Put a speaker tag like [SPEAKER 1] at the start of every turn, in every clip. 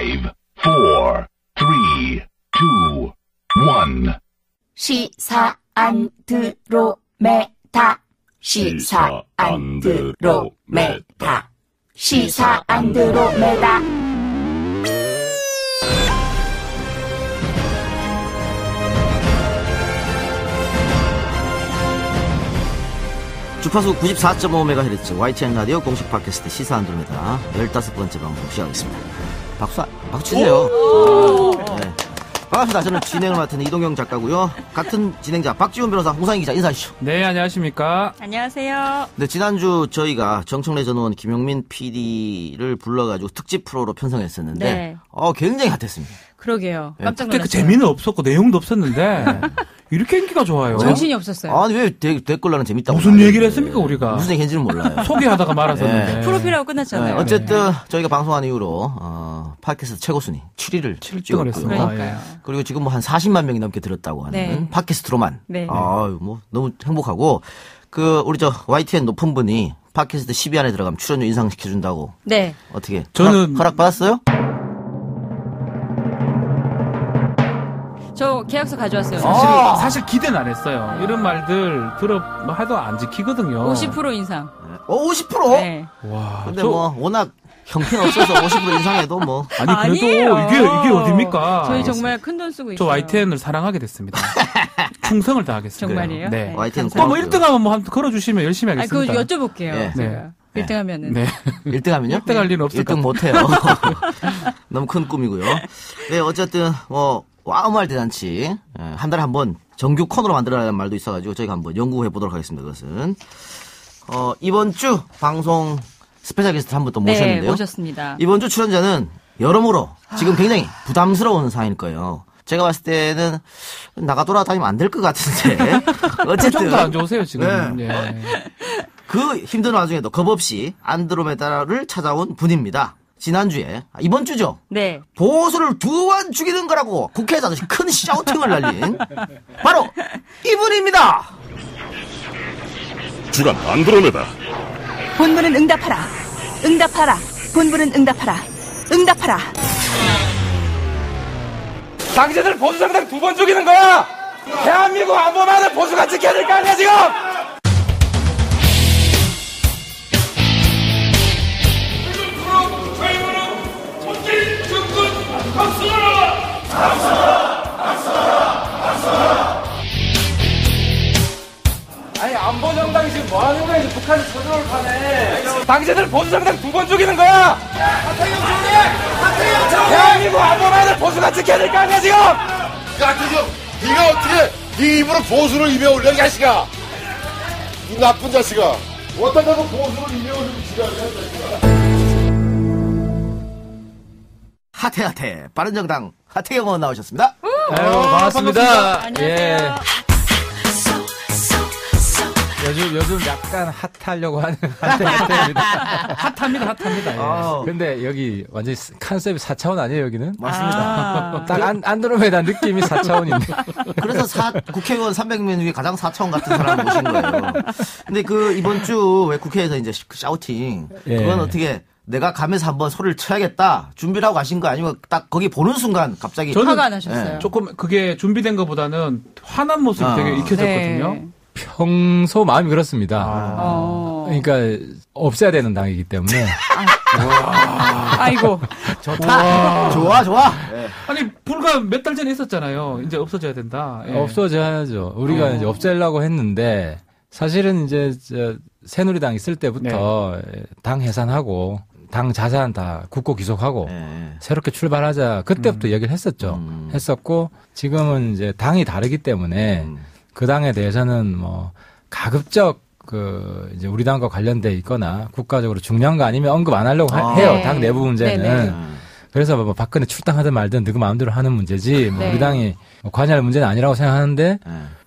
[SPEAKER 1] 1.
[SPEAKER 2] 시사 안드로메다. 시사 안드로메다. 시사 안드로메다.
[SPEAKER 3] 주파수 94.5MHz YTN 라디오 공식 팟캐스트 시사 안드로메다 15번째 방송 시작하겠습니다. 박수 치세요. 네. 반갑습니다. 저는 진행을 맡은 이동경 작가고요. 같은 진행자 박지훈 변호사, 홍상희 기자 인사하시죠.
[SPEAKER 4] 네, 안녕하십니까.
[SPEAKER 5] 안녕하세요.
[SPEAKER 3] 네, 지난주 저희가 정청래 전 의원 김용민 PD를 불러가지고 특집 프로로 편성했었는데
[SPEAKER 5] 네.
[SPEAKER 3] 굉장히 핫했습니다.
[SPEAKER 5] 그러게요. 깜짝
[SPEAKER 4] 그때
[SPEAKER 5] 놀랐어요.
[SPEAKER 4] 그 재미는 없었고 내용도 없었는데 이렇게 인기가 좋아요.
[SPEAKER 5] 정신이 없었어요.
[SPEAKER 3] 아니 왜 댓글로는 재밌다고
[SPEAKER 4] 무슨 얘기를 했습니까 우리가?
[SPEAKER 3] 무슨 얘기인지는 몰라요.
[SPEAKER 4] 소개하다가 말았었는데.
[SPEAKER 5] 프로필하고 끝났잖아요.
[SPEAKER 3] 어쨌든 저희가 방송한 이후로 팟캐스트 최고 순위 7위를
[SPEAKER 4] 7등을
[SPEAKER 3] 찍었고요.
[SPEAKER 4] 했습니다.
[SPEAKER 5] 그러니까요.
[SPEAKER 3] 그리고 지금 뭐 한 40만 명이 넘게 들었다고 하는
[SPEAKER 5] 네.
[SPEAKER 3] 팟캐스트로만.
[SPEAKER 5] 네.
[SPEAKER 3] 뭐 너무 행복하고 우리 YTN 높은 분이 팟캐스트 10위 안에 들어가면 출연료 인상시켜 준다고.
[SPEAKER 5] 네.
[SPEAKER 3] 어떻게?
[SPEAKER 4] 저는
[SPEAKER 3] 허락 받았어요?
[SPEAKER 5] 저 계약서 가져왔어요.
[SPEAKER 4] 사실 기대는 안 했어요. 이런 말들 해도 안 지키거든요.
[SPEAKER 5] 50% 인상.
[SPEAKER 3] 50%?
[SPEAKER 5] 네.
[SPEAKER 4] 와.
[SPEAKER 3] 근데 뭐 워낙 형편없어서 50% 인상해도 뭐.
[SPEAKER 4] 아니 그래도
[SPEAKER 5] 아니에요.
[SPEAKER 4] 이게 어딥니까?
[SPEAKER 5] 저희 정말 큰 돈 쓰고
[SPEAKER 4] 저
[SPEAKER 5] 있어요.
[SPEAKER 4] YTN을 사랑하게 됐습니다. 충성을 다하겠습니다.
[SPEAKER 5] 정말이에요?
[SPEAKER 4] 네.
[SPEAKER 3] YTN
[SPEAKER 4] 또 뭐
[SPEAKER 3] 고맙고요.
[SPEAKER 4] 1등하면 뭐 한번 걸어주시면 열심히
[SPEAKER 5] 아니, 그거
[SPEAKER 4] 하겠습니다.
[SPEAKER 5] 여쭤볼게요.
[SPEAKER 3] 네.
[SPEAKER 5] 제가.
[SPEAKER 4] 네.
[SPEAKER 5] 1등 하면은.
[SPEAKER 4] 네.
[SPEAKER 3] 1등 하면요?
[SPEAKER 4] 1등 할 리는 없을 것
[SPEAKER 3] 1등 못해요. 너무 큰 꿈이고요. 네, 어쨌든 아무 말 대잔치 한 달에 한 번 정규 코너로 만들어라는 말도 있어가지고 저희가 한번 연구해 보도록 하겠습니다. 그것은 이번 주 방송 스페셜 게스트 한 분 또
[SPEAKER 5] 네,
[SPEAKER 3] 모셨는데요.
[SPEAKER 5] 모셨습니다.
[SPEAKER 3] 이번 주 출연자는 여러모로 지금 굉장히 부담스러운 상황일 거예요. 제가 봤을 때는 나가 돌아다니면 안 될 것 같은데 어쨌든
[SPEAKER 4] 표정도 안 좋으세요 지금.
[SPEAKER 3] 네.
[SPEAKER 4] 예.
[SPEAKER 3] 그 힘든 와중에도 겁없이 안드로메다를 찾아온 분입니다. 지난주에 이번 주죠.
[SPEAKER 5] 네.
[SPEAKER 3] 보수를 두 번 죽이는 거라고 국회에서 아주 큰 샤우팅을 날린 바로 이분입니다.
[SPEAKER 1] 주간 안드로메다.
[SPEAKER 2] 본부는 응답하라. 응답하라. 본부는 응답하라. 응답하라.
[SPEAKER 6] 당신들 보수정당 두 번 죽이는 거야! 대한민국 안보만을 보수가 지켜야 될 거 아니야, 지금! 아니, 안보정당이 지금 뭐 하는 거야, 지금 북한이 쳐들어올 판에. 당신들 보수정당 두 번 죽이는 거야! 대한민국 안보만을 보수가 지켜야 될 거 아니야, 지금!
[SPEAKER 7] 같은 네가 어떻게 네 입으로 보수를 입에 올려, 이 자식아! 이 나쁜 자식아! 어떻게 보수를 입에 올리고 지랄이야,
[SPEAKER 3] 하태하태 바른정당 하태경 의원 나오셨습니다.
[SPEAKER 4] 아유, 반갑습니다.
[SPEAKER 5] 안녕하세요.
[SPEAKER 8] 요즘 약간 핫하려고 하는 한때입니다.
[SPEAKER 4] 핫합니다. 예.
[SPEAKER 8] 근데 여기 완전히 컨셉이 4차원 아니에요, 여기는?
[SPEAKER 3] 맞습니다.
[SPEAKER 8] 딱 안드로메다 느낌이 4차원인데.
[SPEAKER 3] 그래서 국회의원 300명 중에 가장 4차원 같은 사람을 모신 거예요. 근데 이번 주 왜 국회에서 이제 샤우팅
[SPEAKER 8] 예.
[SPEAKER 3] 그건 어떻게 내가 가면서 한번 소리를 쳐야겠다 준비를 하고 가신 거 아니면 딱 거기 보는 순간 갑자기
[SPEAKER 4] 저는
[SPEAKER 5] 화가 나셨어요.
[SPEAKER 4] 조금 그게 준비된 것보다는 화난 모습이 되게 익혀졌거든요.
[SPEAKER 5] 네.
[SPEAKER 8] 평소 마음이 그렇습니다. 그러니까 없애야 되는 당이기 때문에.
[SPEAKER 5] 아이고.
[SPEAKER 3] 좋아. 네.
[SPEAKER 4] 아니 불과 몇 달 전에 있었잖아요. 이제 없어져야 된다. 예.
[SPEAKER 8] 없어져야죠. 우리가 이제 없애려고 했는데 사실은 이제 새누리당 있을 때부터 당 해산하고 당 자산 다 굳고 기속하고 새롭게 출발하자. 그때부터 얘기를 했었죠. 했었고 지금은 이제 당이 다르기 때문에 그 당에 대해서는 뭐 가급적 이제 우리 당과 관련돼 있거나 국가적으로 중요한 거 아니면 언급 안 하려고 해요.
[SPEAKER 5] 네.
[SPEAKER 8] 당 내부 문제는.
[SPEAKER 5] 네네.
[SPEAKER 8] 그래서 뭐 박근혜 출당하든 말든 누구 마음대로 하는 문제지 뭐
[SPEAKER 5] 네.
[SPEAKER 8] 우리 당이 관여할 문제는 아니라고 생각하는데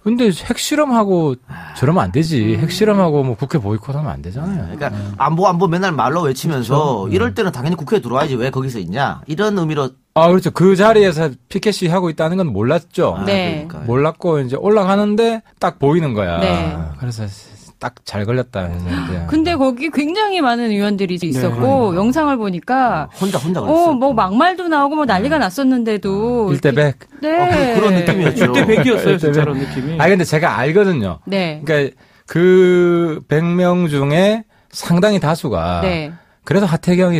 [SPEAKER 8] 근데 핵실험하고 저러면 안 되지. 핵실험하고 뭐 국회 보이콧하면 안 되잖아요.
[SPEAKER 3] 그러니까 안보 맨날 말로 외치면서
[SPEAKER 8] 그렇죠.
[SPEAKER 3] 이럴 때는 당연히 국회에 들어와야지 왜 거기서 있냐 이런 의미로.
[SPEAKER 8] 그렇죠. 그 자리에서 피켓이 하고 있다는 건 몰랐죠.
[SPEAKER 5] 네.
[SPEAKER 3] 그러니까.
[SPEAKER 8] 몰랐고 이제 올라가는데 딱 보이는 거야.
[SPEAKER 5] 네.
[SPEAKER 8] 그래서 딱 잘 걸렸다 해서 이제.
[SPEAKER 5] 근데 거기 굉장히 많은 의원들이 있었고 영상을 보니까
[SPEAKER 3] 혼자 걸렸어요.
[SPEAKER 5] 뭐 막말도 나오고 뭐 난리가 났었는데도
[SPEAKER 8] 1대 100.
[SPEAKER 5] 네.
[SPEAKER 3] 그런 느낌이었죠.
[SPEAKER 4] 1대 100이었어요, 진짜로 느낌이.
[SPEAKER 8] 근데 제가 알거든요.
[SPEAKER 5] 네.
[SPEAKER 8] 그러니까 그 100명 중에 상당히 다수가
[SPEAKER 5] 네.
[SPEAKER 8] 그래도 하태경이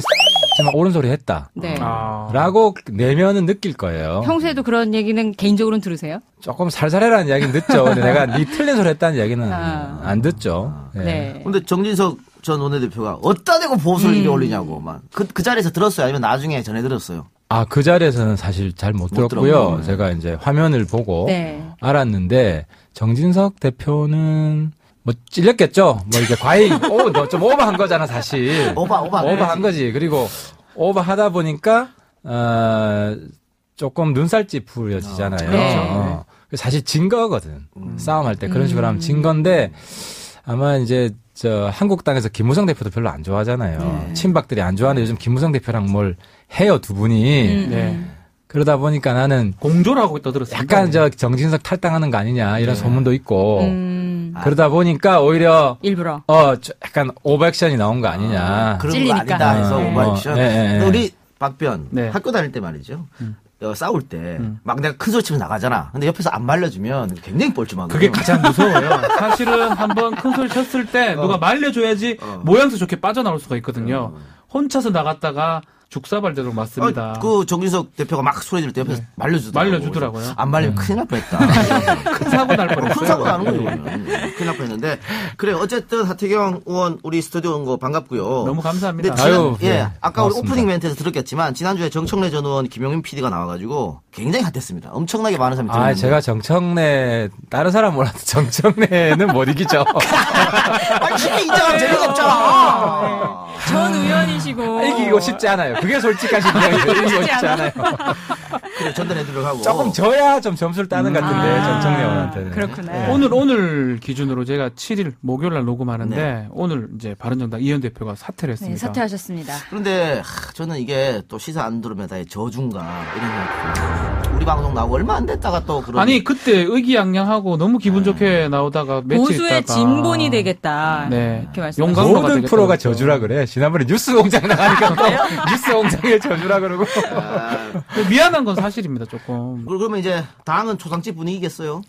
[SPEAKER 8] 정말 옳은 소리 했다.
[SPEAKER 5] 네.
[SPEAKER 8] 라고 내면은 느낄 거예요.
[SPEAKER 5] 평소에도 그런 얘기는 개인적으로는 들으세요?
[SPEAKER 8] 조금 살살해라는 이야기는 듣죠. 근데 내가 네 틀린 소리 했다는 이야기는 안 듣죠.
[SPEAKER 5] 네.
[SPEAKER 3] 근데 정진석 전 원내대표가 어디다 대고 보수를 이래 올리냐고 막 그 자리에서 들었어요? 아니면 나중에 전해 들었어요?
[SPEAKER 8] 그 자리에서는 사실 잘 못 들었고요. 제가 이제 화면을 보고
[SPEAKER 5] 네.
[SPEAKER 8] 알았는데 정진석 대표는 뭐 찔렸겠죠. 뭐 이게 과잉, 너 좀 오버한 거잖아 사실. 오버한 거지. 그리고 오버하다 보니까 조금 눈살찌 부려지잖아요.
[SPEAKER 5] 네.
[SPEAKER 8] 사실 진 거거든. 싸움할 때 그런 식으로 하면 진 건데 아마 이제 한국당에서 김무성 대표도 별로 안 좋아하잖아요.
[SPEAKER 5] 네.
[SPEAKER 8] 친박들이 안 좋아하는데 요즘 김무성 대표랑 뭘 해요 두 분이.
[SPEAKER 4] 네.
[SPEAKER 8] 그러다 보니까 나는
[SPEAKER 4] 공조라고 떠들었어요.
[SPEAKER 8] 약간 정진석 탈당하는 거 아니냐 이런 소문도 있고. 그러다 보니까 오히려
[SPEAKER 5] 일부러
[SPEAKER 8] 약간 오버액션이 나온 거 아니냐.
[SPEAKER 3] 그런 거
[SPEAKER 5] 찔리니까.
[SPEAKER 3] 아니다 해서 오버액션.
[SPEAKER 8] 네.
[SPEAKER 3] 우리 박변
[SPEAKER 4] 네.
[SPEAKER 3] 학교 다닐 때 말이죠. 싸울 때 막 내가 큰 소리 치면서 나가잖아. 근데 옆에서 안 말려주면 굉장히 뻘쭘하고.
[SPEAKER 4] 그게 가장 무서워요. 사실은 한번 큰 소리 쳤을 때 누가 말려줘야지 모양새 좋게 빠져나올 수가 있거든요. 혼자서 나갔다가 죽사발되도록 맞습니다.
[SPEAKER 3] 그 정진석 대표가 막 소리 지를 때 옆에서
[SPEAKER 4] 말려주더라고요.
[SPEAKER 3] 안 말리면 큰일 날 뻔했다.
[SPEAKER 4] 큰 사고 날 뻔했어요.
[SPEAKER 3] 큰 사고 나는 거죠. 큰일 날 뻔했는데 그래 어쨌든 하태경 의원 우리 스튜디오 온 거 반갑고요.
[SPEAKER 4] 너무 감사합니다.
[SPEAKER 3] 근데 아까 우리
[SPEAKER 8] 고맙습니다.
[SPEAKER 3] 오프닝 멘트에서 들었겠지만 지난주에 정청래 전 의원 김용민 PD가 나와가지고 굉장히 핫했습니다. 엄청나게 많은 사람이 들었는데.
[SPEAKER 8] 제가 정청래 다른 사람 몰라도 정청래는 못 이기죠.
[SPEAKER 3] 힘이 인정하면 재미가 없잖아.
[SPEAKER 5] 전 의원이시고
[SPEAKER 8] 이기고 싶지 않아요. 그게 솔직한 심정이에요. 이기고 싶지 않아요.
[SPEAKER 3] 그래 전달해드리려고 하고.
[SPEAKER 8] 조금 져야 좀 점수를 따는 것 같은데 정청래 의원한테는.
[SPEAKER 5] 그렇구나.
[SPEAKER 4] 오늘 기준으로 제가 7일 목요일 날 녹음하는데 오늘 이제 바른정당 이현 대표가 사퇴를 했습니다.
[SPEAKER 5] 네, 사퇴하셨습니다.
[SPEAKER 3] 그런데 저는 이게 또 시사 안드로메다의 저중가 이런 생각. 우리 방송 나오고 얼마 안 됐다가 또 그런.
[SPEAKER 4] 아니 그때 의기양양하고 너무 기분 좋게 나오다가 며칠
[SPEAKER 5] 보수의
[SPEAKER 4] 있다가
[SPEAKER 5] 진본이 되겠다.
[SPEAKER 4] 네.
[SPEAKER 5] 이렇게 말씀하셨어요.
[SPEAKER 4] 용광로가
[SPEAKER 8] 모든
[SPEAKER 4] 되겠다
[SPEAKER 8] 프로가
[SPEAKER 4] 그랬죠.
[SPEAKER 8] 저주라 그래. 지난번에 뉴스공장 나가니까 또 뉴스공장에 저주라 그러고.
[SPEAKER 4] 미안한 건 사실입니다 조금.
[SPEAKER 3] 그러면 이제 당은 초상집 분위기겠어요?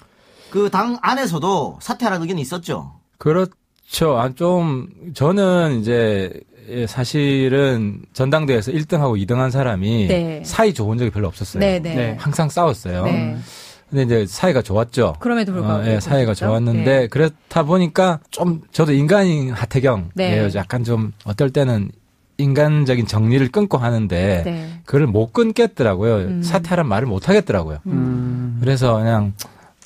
[SPEAKER 3] 그 당 안에서도 사퇴하라는 의견이 있었죠?
[SPEAKER 8] 그렇죠. 저는 이제 사실은 전당대회에서 1등하고 2등한 사람이
[SPEAKER 5] 네.
[SPEAKER 8] 사이 좋은 적이 별로 없었어요.
[SPEAKER 5] 네.
[SPEAKER 8] 항상 싸웠어요.
[SPEAKER 5] 네.
[SPEAKER 8] 근데 이제 사이가 좋았죠.
[SPEAKER 5] 그럼에도 불구하고.
[SPEAKER 8] 사이가
[SPEAKER 5] 그렇죠?
[SPEAKER 8] 좋았는데
[SPEAKER 5] 네.
[SPEAKER 8] 그렇다 보니까 좀 저도 인간인 하태경이에요.
[SPEAKER 5] 네.
[SPEAKER 8] 약간 좀 어떨 때는 인간적인 정리를 끊고 하는데
[SPEAKER 5] 네.
[SPEAKER 8] 그걸 못 끊겠더라고요. 사퇴하란 말을 못 하겠더라고요. 그래서 그냥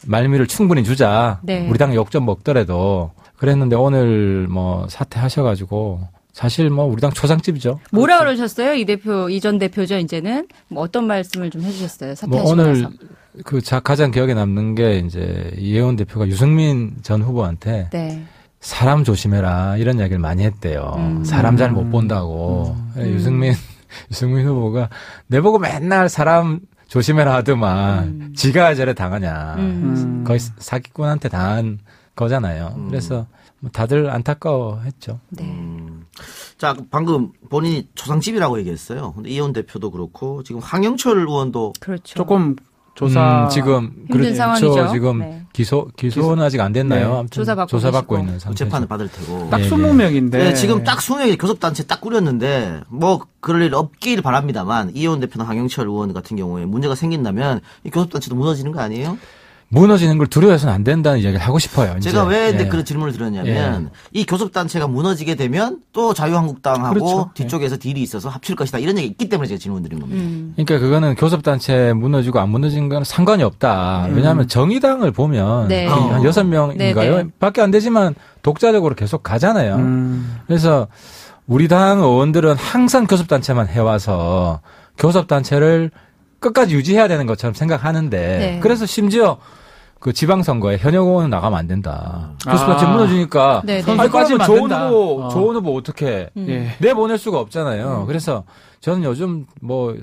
[SPEAKER 8] 말미를 충분히 주자.
[SPEAKER 5] 네.
[SPEAKER 8] 우리 당 욕 좀 먹더라도 그랬는데 오늘 뭐 사퇴하셔가지고 사실 뭐 우리 당 초상집이죠.
[SPEAKER 5] 뭐라 그러셨어요? 이 전 대표죠, 이제는? 뭐 어떤 말씀을 좀 해주셨어요? 사퇴하시고
[SPEAKER 8] 오늘
[SPEAKER 5] 나서.
[SPEAKER 8] 가장 기억에 남는 게 이제 이혜원 대표가 유승민 전 후보한테
[SPEAKER 5] 네.
[SPEAKER 8] 사람 조심해라 이런 이야기를 많이 했대요. 사람 잘 못 본다고. 유승민 후보가 내보고 맨날 사람 조심해라 하더만 지가 저래 당하냐. 거의 사기꾼한테 당한 거잖아요. 그래서 다들 안타까워했죠.
[SPEAKER 5] 네.
[SPEAKER 3] 자, 방금 본인이 초상집이라고 얘기했어요. 근데 이현 대표도 그렇고 지금 황영철 의원도
[SPEAKER 5] 그렇죠.
[SPEAKER 4] 조금 조사
[SPEAKER 8] 지금
[SPEAKER 5] 힘든 상황이죠.
[SPEAKER 8] 지금
[SPEAKER 5] 네.
[SPEAKER 8] 기소는 아직 안 됐나요?
[SPEAKER 4] 네.
[SPEAKER 8] 아무튼
[SPEAKER 5] 조사받고
[SPEAKER 8] 있는 상태죠.
[SPEAKER 3] 재판을 받을 테고.
[SPEAKER 4] 딱
[SPEAKER 8] 예,
[SPEAKER 4] 20명인데
[SPEAKER 3] 네, 지금 딱 20명이 교섭단체 딱 꾸렸는데 뭐 그럴 일 없길 바랍니다만 이현 대표나 황영철 의원 같은 경우에 문제가 생긴다면 이 교섭단체도 무너지는 거 아니에요?
[SPEAKER 8] 무너지는 걸 두려워해서는 안 된다는 이야기를 하고 싶어요. 이제.
[SPEAKER 3] 제가 왜
[SPEAKER 8] 예.
[SPEAKER 3] 그런 질문을 드렸냐면 이 교섭단체가 무너지게 되면 또 자유한국당하고
[SPEAKER 4] 그렇죠.
[SPEAKER 3] 뒤쪽에서 딜이 있어서 합칠 것이다 이런 얘기 있기 때문에 제가 질문 드린 겁니다.
[SPEAKER 8] 그러니까 그거는 교섭단체 무너지고 안 무너진 건 상관이 없다. 왜냐하면 정의당을 보면
[SPEAKER 5] 네.
[SPEAKER 8] 한 6명인가요?
[SPEAKER 5] 네, 네.
[SPEAKER 8] 밖에 안 되지만 독자적으로 계속 가잖아요. 그래서 우리 당 의원들은 항상 교섭단체만 해와서 교섭단체를 끝까지 유지해야 되는 것처럼 생각하는데
[SPEAKER 5] 네.
[SPEAKER 8] 그래서 심지어 그 지방선거에 현역 의원은 나가면 안 된다. 교섭단체 무너지니까
[SPEAKER 5] 네, 네.
[SPEAKER 8] 아니,
[SPEAKER 4] 선거까지는 안
[SPEAKER 8] 좋은
[SPEAKER 4] 된다.
[SPEAKER 8] 후보 좋은 후보 어떻게
[SPEAKER 4] 예.
[SPEAKER 8] 내보낼 수가 없잖아요. 그래서 저는 요즘 뭐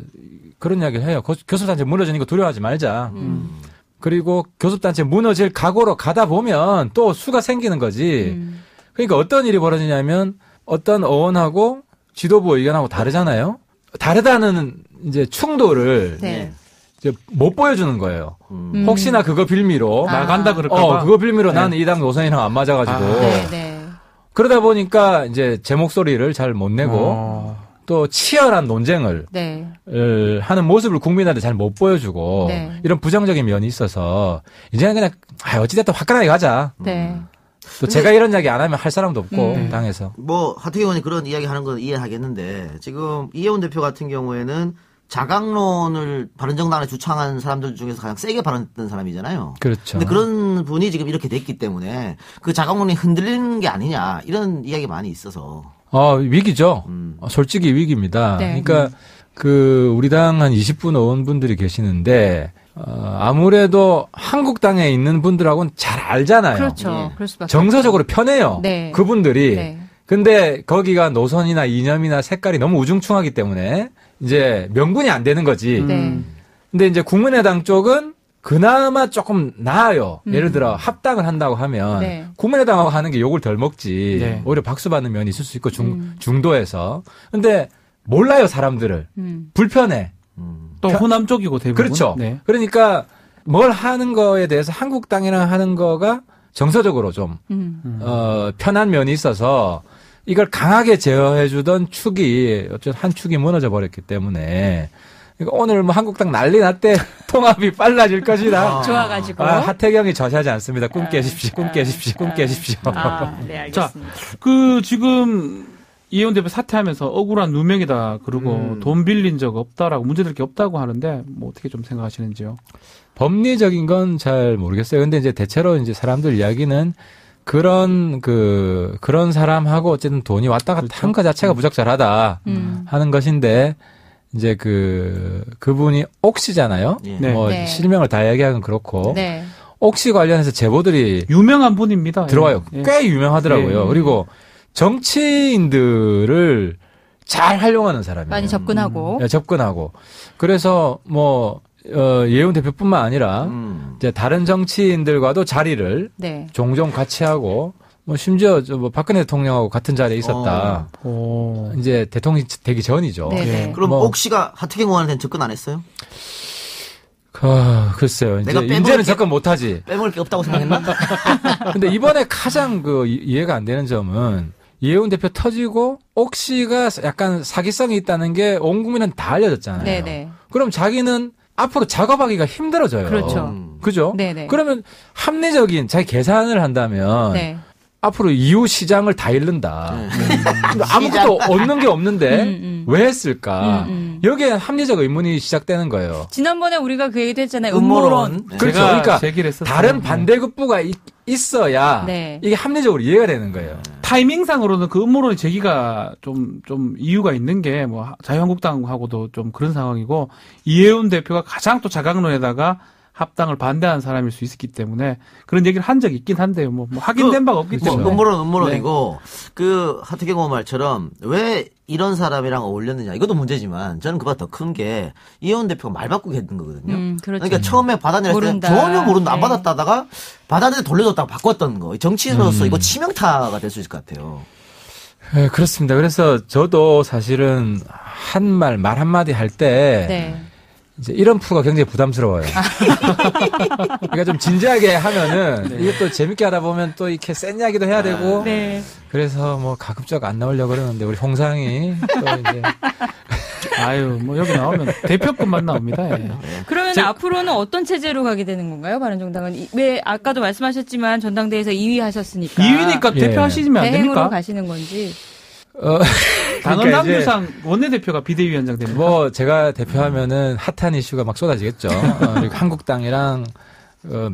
[SPEAKER 8] 그런 이야기를 해요. 교섭단체 무너지는 거 두려워하지 말자. 그리고 교섭단체 무너질 각오로 가다 보면 또 수가 생기는 거지. 그러니까 어떤 일이 벌어지냐면 어떤 어원하고 지도부 의견하고 다르잖아요. 다르다는 이제 충돌을
[SPEAKER 5] 네.
[SPEAKER 8] 이제 못 보여주는 거예요. 혹시나 그거 빌미로
[SPEAKER 4] 나간다 그럴까봐.
[SPEAKER 8] 그거 빌미로 나는 이 당 노선이랑 안 맞아가지고
[SPEAKER 5] 네, 네.
[SPEAKER 8] 그러다 보니까 이제 제 목소리를 잘 못 내고 또 치열한 논쟁을
[SPEAKER 5] 네.
[SPEAKER 8] 하는 모습을 국민한테 잘 못 보여주고
[SPEAKER 5] 네.
[SPEAKER 8] 이런 부정적인 면이 있어서 이제는 그냥 어찌됐든 화끈하게 가자.
[SPEAKER 5] 네.
[SPEAKER 8] 또 제가 이런 이야기 안 하면 할 사람도 없고 당에서.
[SPEAKER 3] 뭐 하태경 의원이 그런 이야기 하는 건 이해하겠는데 지금 이혜원 대표 같은 경우에는 자강론을 바른정당에 주창한 사람들 중에서 가장 세게 발언했던 사람이잖아요.
[SPEAKER 8] 그렇죠.
[SPEAKER 3] 근데 그런 분이 지금 이렇게 됐기 때문에 그 자강론이 흔들리는 게 아니냐 이런 이야기 많이 있어서.
[SPEAKER 8] 위기죠. 솔직히 위기입니다.
[SPEAKER 5] 네.
[SPEAKER 8] 그러니까 우리 당 한 20분 의원분들이 계시는데 아무래도 한국당에 있는 분들하고는 잘 알잖아요.
[SPEAKER 5] 그렇죠.
[SPEAKER 3] 예.
[SPEAKER 5] 그럴 수밖에
[SPEAKER 8] 정서적으로 편해요.
[SPEAKER 5] 네.
[SPEAKER 8] 그분들이.
[SPEAKER 5] 네.
[SPEAKER 8] 근데 거기가 노선이나 이념이나 색깔이 너무 우중충하기 때문에 이제 명분이 안 되는 거지.
[SPEAKER 5] 네.
[SPEAKER 8] 근데 이제 국민의당 쪽은 그나마 조금 나아요. 예를 들어 합당을 한다고 하면
[SPEAKER 5] 네.
[SPEAKER 8] 국민의당하고 하는 게 욕을 덜 먹지.
[SPEAKER 4] 네.
[SPEAKER 8] 오히려 박수 받는 면이 있을 수 있고 중도에서. 근데 몰라요 사람들을. 불편해.
[SPEAKER 4] 또 호남 쪽이고 대부분.
[SPEAKER 8] 그렇죠.
[SPEAKER 4] 네.
[SPEAKER 8] 그러니까 뭘 하는 거에 대해서 한국당이랑 하는 거가 정서적으로 좀 편한 면이 있어서 이걸 강하게 제어해주던 축이 어쨌든 한 축이 무너져 버렸기 때문에 그러니까 오늘 뭐 한국당 난리 났대 통합이 빨라질 것이다.
[SPEAKER 5] 좋아가지고.
[SPEAKER 8] 하태경이 저시하지 않습니다. 꿈 깨십시오. 꿈 깨십시오. 꿈 깨십시오.
[SPEAKER 5] 네, 알겠습니다.
[SPEAKER 4] 지금 이혜원 대표 사퇴하면서 억울한 누명이다 그러고 돈 빌린 적 없다라고 문제될 게 없다고 하는데 뭐 어떻게 좀 생각하시는지요?
[SPEAKER 8] 법리적인 건 잘 모르겠어요. 근데 이제 대체로 이제 사람들 이야기는 그런 사람하고 어쨌든 돈이 왔다 갔다 한 거 자체가 부적절하다 하는 것인데 이제 그분이 옥시잖아요.
[SPEAKER 3] 네.
[SPEAKER 8] 뭐
[SPEAKER 5] 네.
[SPEAKER 8] 실명을 다 얘기하긴 그렇고
[SPEAKER 5] 네.
[SPEAKER 8] 옥시 관련해서 제보들이
[SPEAKER 4] 유명한 분입니다.
[SPEAKER 8] 들어와요.
[SPEAKER 4] 예.
[SPEAKER 8] 꽤 유명하더라고요.
[SPEAKER 4] 예.
[SPEAKER 8] 그리고 정치인들을 잘 활용하는 사람이에요.
[SPEAKER 5] 많이 접근하고.
[SPEAKER 8] 네, 접근하고. 그래서 뭐 예원 대표뿐만 아니라 이제 다른 정치인들과도 자리를
[SPEAKER 5] 네.
[SPEAKER 8] 종종 같이 하고 뭐 심지어 뭐 박근혜 대통령하고 같은 자리에 있었다. 이제 대통령 되기 전이죠.
[SPEAKER 5] 네네.
[SPEAKER 3] 그럼
[SPEAKER 8] 뭐-
[SPEAKER 3] 옥시가 하태경 의원한테는 접근 안 했어요?
[SPEAKER 8] 글쎄요.
[SPEAKER 3] 내가
[SPEAKER 8] 이제
[SPEAKER 3] 빼먹을
[SPEAKER 8] 이제는
[SPEAKER 3] 게-
[SPEAKER 8] 접근 못하지.
[SPEAKER 3] 빼먹을 게 없다고 생각했나?
[SPEAKER 8] 근데 이번에 가장 이해가 안 되는 점은 이혜훈 대표 터지고 옥시가 약간 사기성이 있다는 게 온 국민은 다 알려졌잖아요.
[SPEAKER 5] 네네.
[SPEAKER 8] 그럼 자기는 앞으로 작업하기가 힘들어져요.
[SPEAKER 5] 그렇죠.
[SPEAKER 8] 그죠?
[SPEAKER 5] 네네.
[SPEAKER 8] 그러면 합리적인 자기 계산을 한다면
[SPEAKER 5] 네.
[SPEAKER 8] 앞으로 이후 시장을 다 잃는다. 근데 아무것도 얻는 게 없는데 왜 했을까? 여기에 합리적 의문이 시작되는 거예요.
[SPEAKER 5] 지난번에 우리가 그 얘기도 했잖아요.
[SPEAKER 3] 음모론.
[SPEAKER 5] 음모론.
[SPEAKER 8] 그렇죠.
[SPEAKER 4] 제가
[SPEAKER 8] 그러니까
[SPEAKER 4] 제기를 했었어요.
[SPEAKER 8] 다른 반대급부가 있어야
[SPEAKER 5] 네.
[SPEAKER 8] 이게 합리적으로 이해가 되는 거예요.
[SPEAKER 4] 타이밍상으로는 그 음모론의 제기가 좀 이유가 있는 게 뭐 자유한국당하고도 좀 그런 상황이고 이혜훈 대표가 가장 또 자강론에다가 합당을 반대하는 사람일 수 있기 때문에 그런 얘기를 한 적이 있긴 한데요. 뭐 확인된 바가 없기 때문에.
[SPEAKER 3] 음모론이고 그 하태경 의원 말처럼 왜 이런 사람이랑 어울렸느냐 이것도 문제지만 저는 그보다 더 큰 게 이혜원 대표가 말 바꾸게 했던 거거든요.
[SPEAKER 5] 그렇죠.
[SPEAKER 3] 그러니까 처음에 받아내릴 때
[SPEAKER 5] 모른다.
[SPEAKER 3] 전혀 모른다 안
[SPEAKER 5] 네.
[SPEAKER 3] 받았다다가 받아내서 돌려줬다가 바꿨던 거. 정치인으로서 이거 치명타가 될 수 있을 것 같아요.
[SPEAKER 8] 네, 그렇습니다. 그래서 저도 사실은 말 한마디 할 때
[SPEAKER 5] 네.
[SPEAKER 8] 이제 이런 프로가 굉장히 부담스러워요. 그러니까 좀 진지하게 하면은 이게 또 재밌게 하다 보면 또 이렇게 센 이야기도 해야 되고
[SPEAKER 5] 네.
[SPEAKER 8] 그래서 뭐 가급적 안 나오려고 그러는데 우리 홍상이 또 이제
[SPEAKER 4] 아유, 뭐 여기 나오면 대표급만 나옵니다. 예.
[SPEAKER 5] 그러면 앞으로는 어떤 체제로 가게 되는 건가요? 바른정당은 왜 아까도 말씀하셨지만 전당대회에서 2위 하셨으니까
[SPEAKER 4] 2위니까
[SPEAKER 8] 예.
[SPEAKER 4] 대표하시면 안
[SPEAKER 5] 대행으로
[SPEAKER 4] 됩니까?
[SPEAKER 5] 가시는 건지.
[SPEAKER 4] 당헌
[SPEAKER 8] 그러니까 이제
[SPEAKER 4] 당규상 원내대표가 비대위원장 됩니다.
[SPEAKER 8] 뭐 제가 대표하면은 핫한 이슈가 막 쏟아지겠죠. 그리고 한국당이랑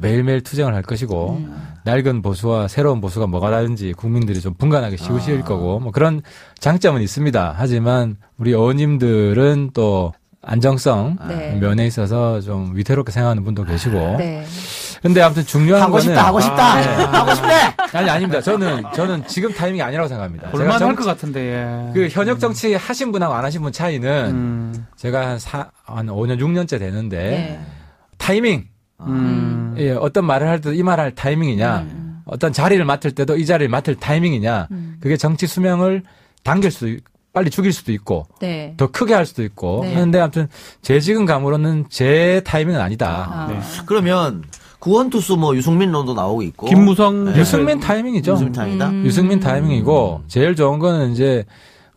[SPEAKER 8] 매일매일 투쟁을 할 것이고 낡은 보수와 새로운 보수가 뭐가 다른지 국민들이 좀 분간하기 쉬우실 거고 뭐 그런 장점은 있습니다. 하지만 우리 의원님들은 또 안정성
[SPEAKER 5] 네.
[SPEAKER 8] 면에 있어서 좀 위태롭게 생각하는 분도 계시고.
[SPEAKER 5] 네.
[SPEAKER 8] 근데 아무튼 중요한
[SPEAKER 3] 하고
[SPEAKER 8] 거는
[SPEAKER 3] 싶다 하고 싶다 하고 싶네.
[SPEAKER 8] 아니 아닙니다. 저는 지금 타이밍이 아니라고 생각합니다. 제가
[SPEAKER 4] 볼만할 것 같은데. 예.
[SPEAKER 8] 그 현역 정치 하신 분하고 안 하신 분 차이는 제가 한 5년 6년째 되는데
[SPEAKER 5] 네.
[SPEAKER 8] 타이밍
[SPEAKER 4] 음.
[SPEAKER 8] 예, 어떤 말을 할 때 이 말할 타이밍이냐 어떤 자리를 맡을 때도 이 자리를 맡을 타이밍이냐. 그게 정치 수명을 당길 수도 빨리 죽일 수도 있고
[SPEAKER 5] 네.
[SPEAKER 8] 더 크게 할 수도 있고
[SPEAKER 5] 네.
[SPEAKER 8] 그런데 아무튼 제 지금 감으로는 제 타이밍은 아니다.
[SPEAKER 4] 네.
[SPEAKER 3] 그러면 구원투수 뭐 유승민론도 나오고 있고
[SPEAKER 4] 김무성
[SPEAKER 3] 네.
[SPEAKER 8] 유승민 타이밍이죠.
[SPEAKER 3] 유승민 타이밍이다.
[SPEAKER 8] 유승민 타이밍이고 제일 좋은 거는 이제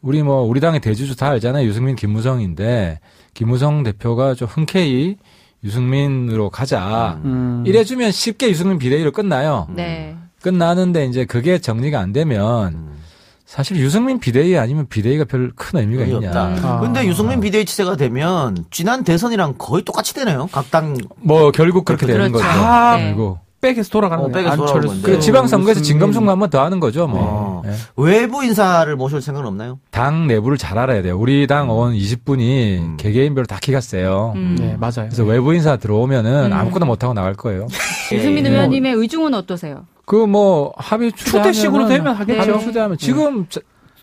[SPEAKER 8] 우리 당의 대주주 다 알잖아요. 유승민, 김무성인데 김무성 대표가 좀 흔쾌히 유승민으로 가자. 이래주면 쉽게 유승민 비대위로 끝나요.
[SPEAKER 5] 네.
[SPEAKER 8] 끝나는데 이제 그게 정리가 안 되면 사실 유승민 비대위 아니면 비대위가 별 큰 의미가 있냐.
[SPEAKER 3] 없다. 근데 유승민 비대위 체제가 되면 지난 대선이랑 거의 똑같이 되네요. 각 당.
[SPEAKER 8] 뭐 결국 그렇게 되는
[SPEAKER 5] 그렇죠.
[SPEAKER 8] 거죠.
[SPEAKER 4] 다
[SPEAKER 8] 결국.
[SPEAKER 4] 백에서 돌아가는 거예요.
[SPEAKER 3] 백에서 돌아오는
[SPEAKER 4] 안철수.
[SPEAKER 3] 건데.
[SPEAKER 8] 그 지방선거에서 진검승부 한 번 더 하는 거죠, 뭐. 예.
[SPEAKER 3] 외부 인사를 모실 생각은 없나요?
[SPEAKER 8] 당 내부를 잘 알아야 돼요. 우리 당 의원 20분이 개개인별로 다 키가 세요.
[SPEAKER 4] 네, 맞아요.
[SPEAKER 8] 그래서 외부 인사 들어오면은 아무거나 못하고 나갈 거예요.
[SPEAKER 5] 유승민 의원님의 의중은 어떠세요?
[SPEAKER 8] 그 뭐 합의 추대하면
[SPEAKER 4] 초대식으로 되면 하겠죠.
[SPEAKER 8] 합의 추대하면 지금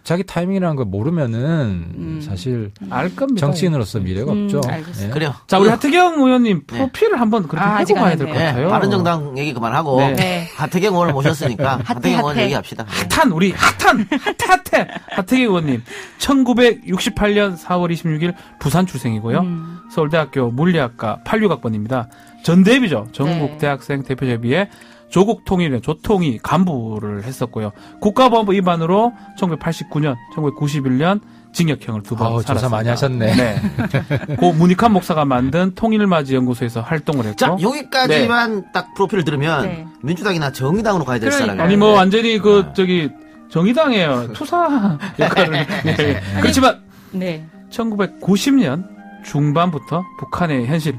[SPEAKER 8] 자기 타이밍이라는 걸 모르면은 사실
[SPEAKER 4] 알 겁니다.
[SPEAKER 8] 정치인으로서 미래가 없죠.
[SPEAKER 5] 알겠습니다.
[SPEAKER 8] 예.
[SPEAKER 3] 그래요.
[SPEAKER 4] 자, 우리 하태경 의원님 프로필을 한번 그렇게
[SPEAKER 5] 아,
[SPEAKER 4] 해고
[SPEAKER 5] 아직 안
[SPEAKER 4] 가야 될 것
[SPEAKER 5] 했네요.
[SPEAKER 4] 같아요.
[SPEAKER 3] 바른정당 얘기 그만하고
[SPEAKER 4] 네.
[SPEAKER 3] 하태경 의원을 모셨으니까 하태경 의원 얘기합시다.
[SPEAKER 4] 핫한 우리 핫한 하태경 의원님 1968년 4월 26일 부산 출생이고요. 서울대학교 물리학과 86학번입니다. 전대비죠. 전국
[SPEAKER 5] 네.
[SPEAKER 4] 대학생 대표협의회 조국통일회 조통위 간부를 했었고요. 국가보안법 위반으로 1989년, 1991년 징역형을 2번 살았습니다.
[SPEAKER 8] 조사 많이 하셨네.
[SPEAKER 4] 네. 고 문익환 목사가 만든 통일맞이연구소에서 활동을 했고.
[SPEAKER 3] 자, 여기까지만 딱 프로필을 들으면
[SPEAKER 5] 네.
[SPEAKER 3] 민주당이나 정의당으로 가야 될 사람이에요.
[SPEAKER 4] 아니 뭐 완전히 정의당의 투사 역할을 그렇지만
[SPEAKER 5] 네.
[SPEAKER 4] 1990년 중반부터 북한의 현실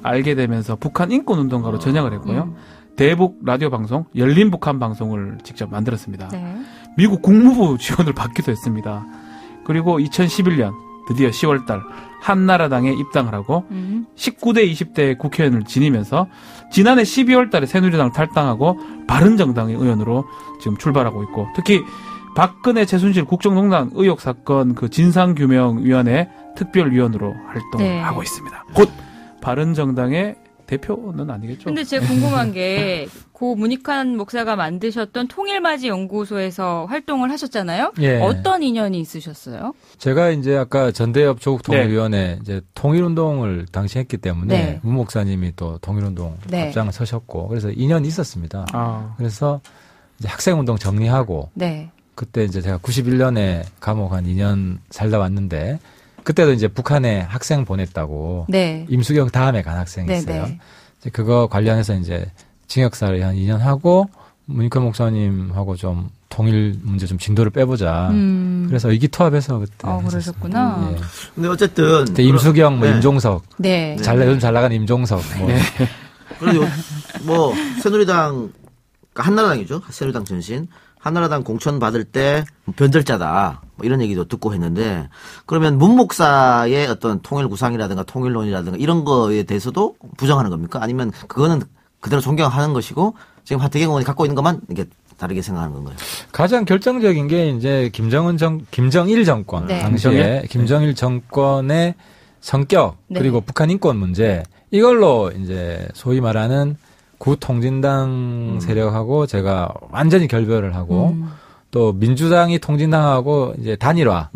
[SPEAKER 4] 알게 되면서 북한 인권운동가로 전향을 했고요. 대북 라디오 방송 열린 북한 방송을 직접 만들었습니다.
[SPEAKER 5] 네.
[SPEAKER 4] 미국 국무부 지원을 받기도 했습니다. 그리고 2011년 드디어 10월달 한나라당에 입당을 하고 19대 20대 국회의원을 지니면서 지난해 12월달에 새누리당을 탈당하고 바른정당의 의원으로 지금 출발하고 있고 특히 박근혜 최순실 국정농단 의혹 사건 그 진상규명위원회 특별위원으로 활동을 하고 있습니다. 곧 바른정당의 대표는 아니겠죠?
[SPEAKER 5] 근데 제가 궁금한 게, 고 문익환 목사가 만드셨던 통일맞이연구소에서 활동을 하셨잖아요?
[SPEAKER 8] 예.
[SPEAKER 5] 어떤 인연이 있으셨어요?
[SPEAKER 8] 제가 이제 아까 전대협 조국통일위원회 이제 통일운동을 당시 했기 때문에 문 목사님이 또 통일운동 앞장을 서셨고 그래서 인연이 있었습니다. 그래서 이제 학생운동 정리하고 그때 이제 제가 91년에 감옥 한 2년 살다 왔는데 그때도 이제 북한에 학생 보냈다고 임수경 다음에 간 학생이 있어요. 이제 그거 관련해서 이제 징역사를 한 2년 하고 문익환 목사님하고 좀 통일 문제 좀 진도를 빼보자. 그래서 의기투합해서 그때
[SPEAKER 5] 그러셨구나.
[SPEAKER 8] 예.
[SPEAKER 3] 근데 어쨌든
[SPEAKER 8] 임수경, 뭐 임종석, 요즘 잘 나간 임종석. 뭐.
[SPEAKER 3] 그리고 뭐 새누리당 한나라당이죠. 새누리당 전신. 한나라당 공천 받을 때 변절자다 뭐 이런 얘기도 듣고 했는데 그러면 문 목사의 어떤 통일 구상이라든가 통일론이라든가 이런 거에 대해서도 부정하는 겁니까? 아니면 그거는 그대로 존경하는 것이고 지금 하태경 의원이 갖고 있는 것만 이게 다르게 생각하는 건가요?
[SPEAKER 8] 가장 결정적인 게 이제 김정일 정권 당시에 김정일 정권의 성격 그리고 북한 인권 문제 이걸로 이제 소위 말하는 구통진당 세력하고 제가 완전히 결별을 하고 또 민주당이 통진당하고 이제 단일화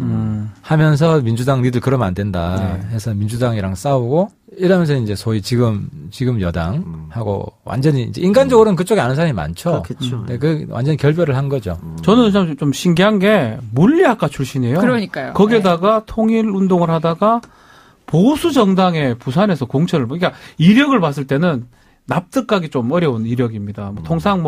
[SPEAKER 8] 하면서 민주당 니들 그러면 안 된다 해서 민주당이랑 싸우고 이러면서 이제 소위 지금 여당하고 완전히 이제 인간적으로는 그쪽에 아는 사람이 많죠.
[SPEAKER 3] 그렇겠죠.
[SPEAKER 8] 그 완전히 결별을 한 거죠.
[SPEAKER 4] 저는 좀 신기한 게 물리학과 출신이에요.
[SPEAKER 5] 그러니까요.
[SPEAKER 4] 거기에다가 통일 운동을 하다가 보수 정당에 부산에서 공천을 그러니까 이력을 봤을 때는 납득하기 좀 어려운 이력입니다. 통상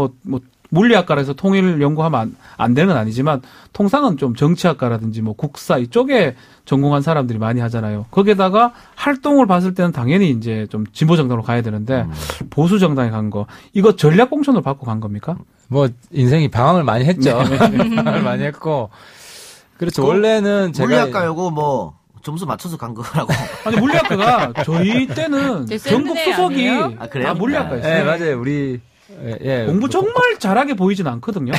[SPEAKER 4] 물리학과라서 통일 연구하면 안 되는 건 아니지만 통상은 좀 정치학과라든지 뭐 국사 이쪽에 전공한 사람들이 많이 하잖아요. 거기에다가 활동을 봤을 때는 당연히 이제 좀 진보 정당으로 가야 되는데 보수 정당에 간 거 이거 전략 공천으로 받고 간 겁니까?
[SPEAKER 8] 뭐 인생이 방황을 많이 했죠. 방황을 많이 했고 그렇죠. 원래는 제가
[SPEAKER 3] 물리학과요고 뭐 점수 맞춰서 간 거라고.
[SPEAKER 4] 아니 물리학과가 저희 때는 전국 수석이
[SPEAKER 3] 그래요?
[SPEAKER 4] 물리학과였어요.
[SPEAKER 8] 네, 맞아요. 우리
[SPEAKER 4] 공부 정말 잘하게 보이진 않거든요.